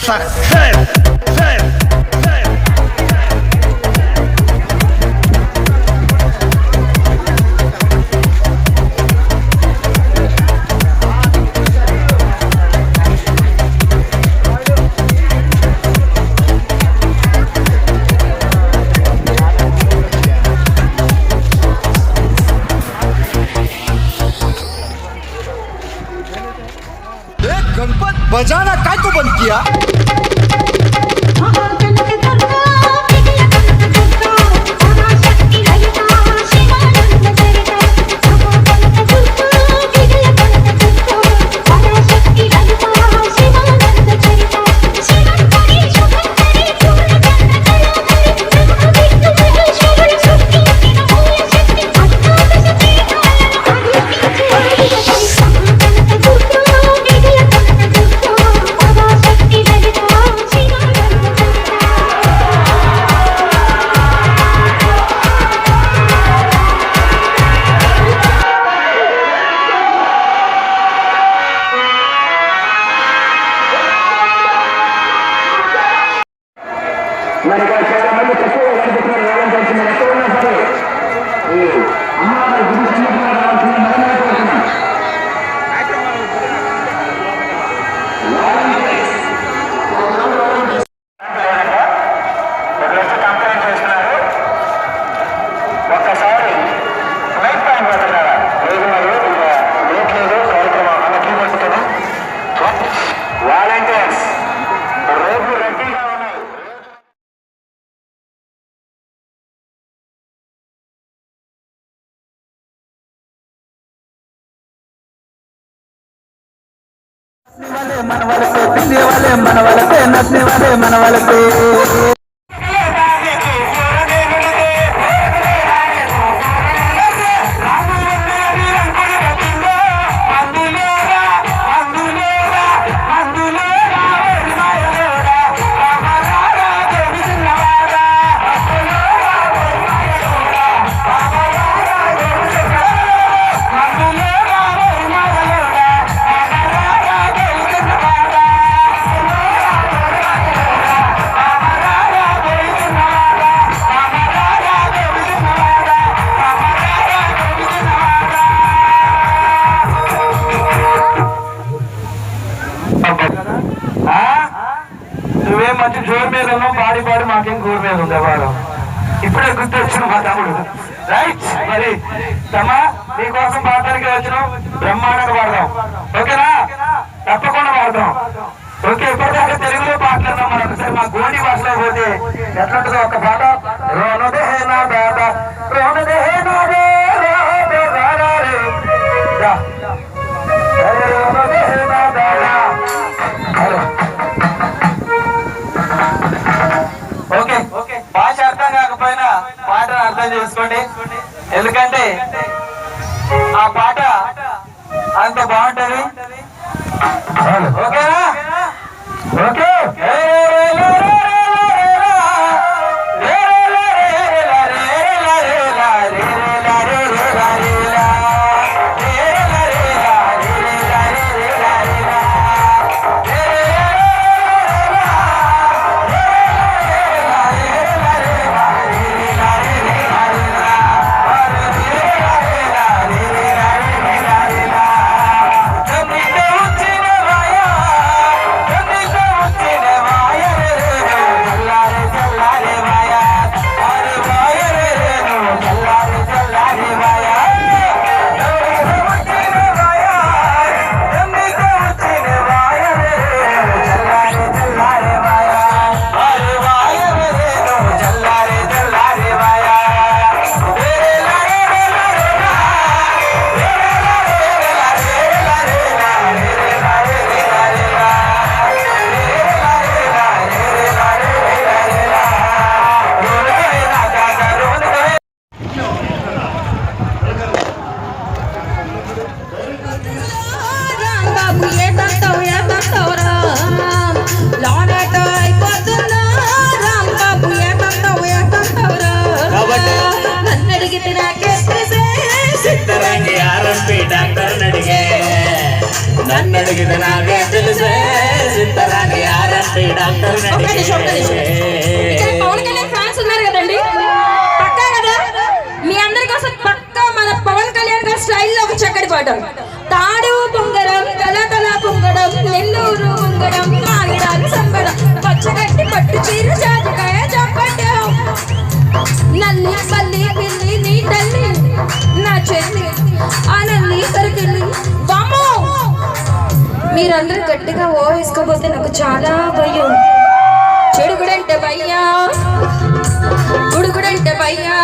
Success. Ganpat बजाना काय को बंद किया? మరి చాలా మంది తక్కువ కనిపిస్తున్నారు. వేలం తెలిసిన ఎక్కడ ఉన్నా సరే ఈ అమ్మవారి గుడి సన్నిధిలో రావాల్సిన మరణాలు కోరుతున్నాం. ఒక్కసారి లైఫ్ టైం పడుతున్నారా లేదు మరియు లేట్ లేదు కార్యక్రమం అన్నట్లు పడుతుంది. వాలంటీర్స్ రేపు రెడ్డిగా ఉన్నాయి. మన వాళ్ళకి తిండి వాళ్ళే మన వాళ్ళకి నచ్చిన వాళ్ళే మన వాళ్ళకి నువ్వేం మంచి జోరు మీద ఉన్నావు, పాడి పాడి మాకేం గోరు మీద ఉంది వాడు. ఇప్పుడే గుర్తొచ్చిన మా తమ్ముడు. రైట్, మరి తమా నీకోసం పాడడానికి వచ్చినాం, బ్రహ్మాండంగా పాడదాం. ఓకేనా? తప్పకుండా పాడదాం. ఓకే, ఇప్పటిదాకా తెలుగులో పాటలున్నాం. మనం ఒకసారి మా గోండి భాషలో పోతే ఎట్లుంటుందో ఒక పాట. రోనదేహే నా దాద రోనదేహే నా రే రోనదేహే నా దాద. ఓకే, భాష అర్థం కాకపోయినా పాటను అర్థం చేసుకోండి. ఎందుకంటే ఆ పాట అంత బాగుంటది. ఓకేనా? ఓకే. నన్నడిగితే నాకే తెలిసే సిద్ధరాని ఒక్క నిమిషం. ఇక్కడ పవన్ కళ్యాణ్ ఫ్యాన్స్ ఉన్నారు కదండి, పక్కా కదా? మీ అందరి కోసం పక్కా మన పవన్ కళ్యాణ్ గారి స్టైల్లో ఒక చక్కటి పాట. తాడు పొంగడం తల తల పొంగడం నెల్లూరు పొంగడం మామిడాలు సంబడం పచ్చగట్టి పట్టు చీర జాజకాయ చప్పడం నల్లి పల్లి పిల్లి నీ తల్లి నా చెల్లి ఆ నల్లి సరికెళ్ళి బామ్మో. మీరందరూ గట్టిగా ఓ వేసుకోపోతే నాకు చాలా భయం. చెడుగుడంటే భయ్యా, గుడుగుడంటే భయ్యా,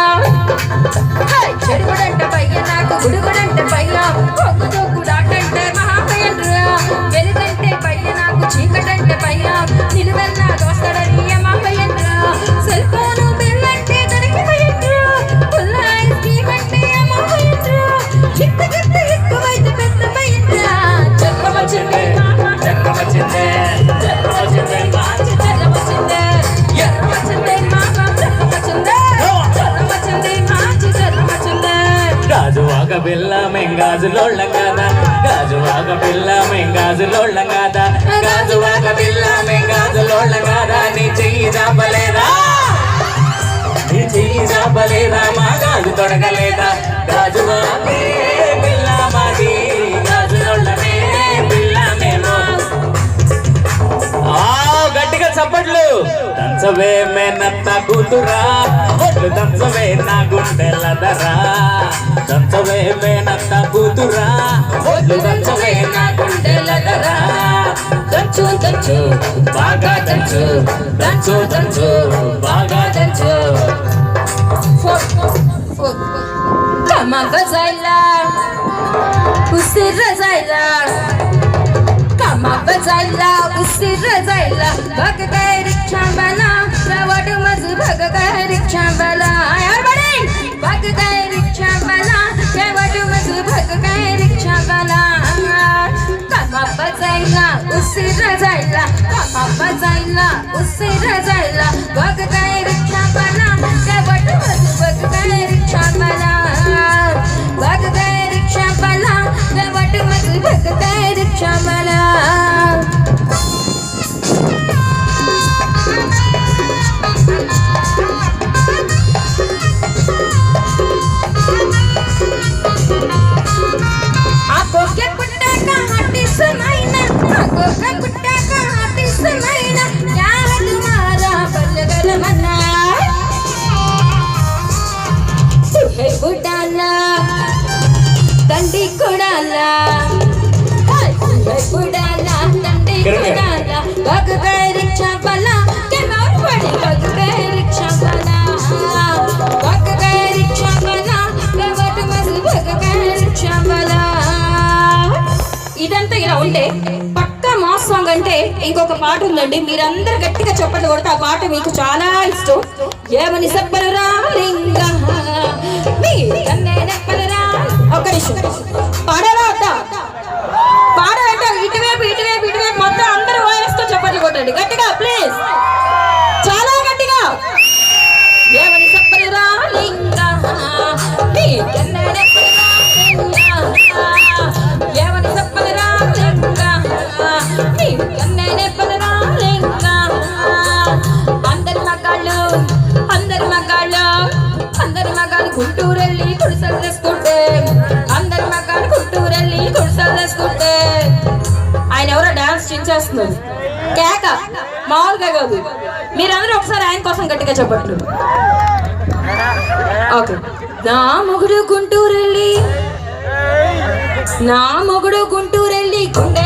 చెడుగుడంటే భయ్యా, నాకు గుడుగుడంటే భయ్యా, ఒగ్గుదొగ్గుడాటంటే మహాభయండ్రా, వెలుగంటే భయ్య నాకు చీకటంటే భయ్యా, నిలువెల్లా దోస్తడని మహాభయండ్రా, సెల్ ఫోను బిల్లంటే దొరికి భయండ్రా, పుల్ల ఐస్ క్రీమ్ అంటే మహాభయండ్రా, గిట్ట గిట్ట ఎక్కువైతే పెద్ద భయండ్రా. చెప్పవచ్చిందే చెప్పవచ్చిందే చెప్పవచ్చిందే చెప్పవచ్చిందే ఎర్రవచ్చిందే మామ చెప్పవచ్చిందే చెప్పవచ్చిందే మాచి చెప్పవచ్చిందే. గాజువాక పిల్ల మెంగాజులోళ్ళం కదా, గాజువాక పిల్ల మెంగాజులోళ్ళం కదా, గాజువాక పిల్ల మెంగాజులోళ్ళం కదా, నీ చెయ్యి జాపలేదా, నీ చెయ్యి జాపలేదా, మా గాజు తొడగలేదా, గాజువాకే పిల్ల మాది, గాజులోళ్ళమే పిల్ల మేము. గట్టిగా చప్పట్లు. దంచవే మేనత్త కూతురా, ఒట్లు దంచవే నా గుండెల ధరా, దంచవే మేనత్త కూతురా, ఒట్లు దంచవే నా గుండెల ధరా, దంచు దంచు బాగా దంచు, దంచు దంచు బాగా దంచు. Kamaga zaila, usir zaila, kamaga zaila, usir zaila, bhag gay ricksha wala, rawad maz bhag gay ricksha wala. Everybody, bhag gay ricksha wala, rawad maz bhag gay ricksha wala. Kamaga zaila, usir zaila, kamaga zaila, usir zaila, bhag gay ricksha wala, rawad maz bhag gay ricksha wala. Bhag gay ricksha wala, rawad maz bhag gay ricksha wala. आगो के पुट्टा का हाथी समाइना, आगो के पुट्टा का हाथी समाइना, क्या है तुम्हारा बलगर मना? तू है बुढ़ाला, दंडी कुड़ाला, तू है बुढ़ाला, दंडी कुड़ाला, भग गए रिक्शा वाला, के मार पड़ी भग गए रिक्शा वाला, भग गए रिक्शा वाला, के वट मस भग गए रिक्शा वाला. ఇదంతా ఇలా ఉంటే పక్కా మాస్ సాంగ్ అంటే ఇంకొక పాట ఉందండి. మీరందరూ గట్టిగా చప్పట్లు కొడితే ఆ పాట మీకు చాలా ఇష్టం. ఏమని చెప్పలరా లింగ మీ కన్నే నెప్పలరా. ఒక్క నిమిషం పాడరా వద్దా? పాడంటే ఇటువైపు ఇటువైపు ఇటువైపు మొత్తం అందరూ వాయిస్తో చప్పట్లు కొట్టండి గట్టిగా ప్లీజ్, చాలా గట్టిగా. ఏమని చెప్పలరా లింగ మీ కన్నే నెప్పలరా లింగ, ఏమని చెప్పలరా లింగ మీ కన్నే నెప్పలరా లింగ. అందరి మగాళ్ళు అందరి మగాళ్ళు అందరి మగాళ్ళు గుంటూరెళ్ళి గుడిసెలు వేసుకుంటే, అందరి మగాళ్ళు గుంటూరెళ్ళి గుడిసెలు వేసుకుంటే ఆయన ఎవరో డాన్స్ చించేస్తున్నారు. కేక మామూలుగా కాదు. మీరందరూ ఒకసారి ఆయన కోసం గట్టిగా చెప్పట్లు. ఓకే. నా మొగుడు గుంటూరెళ్ళి, నా మొగుడు గుంటూరెళ్ళి గుండె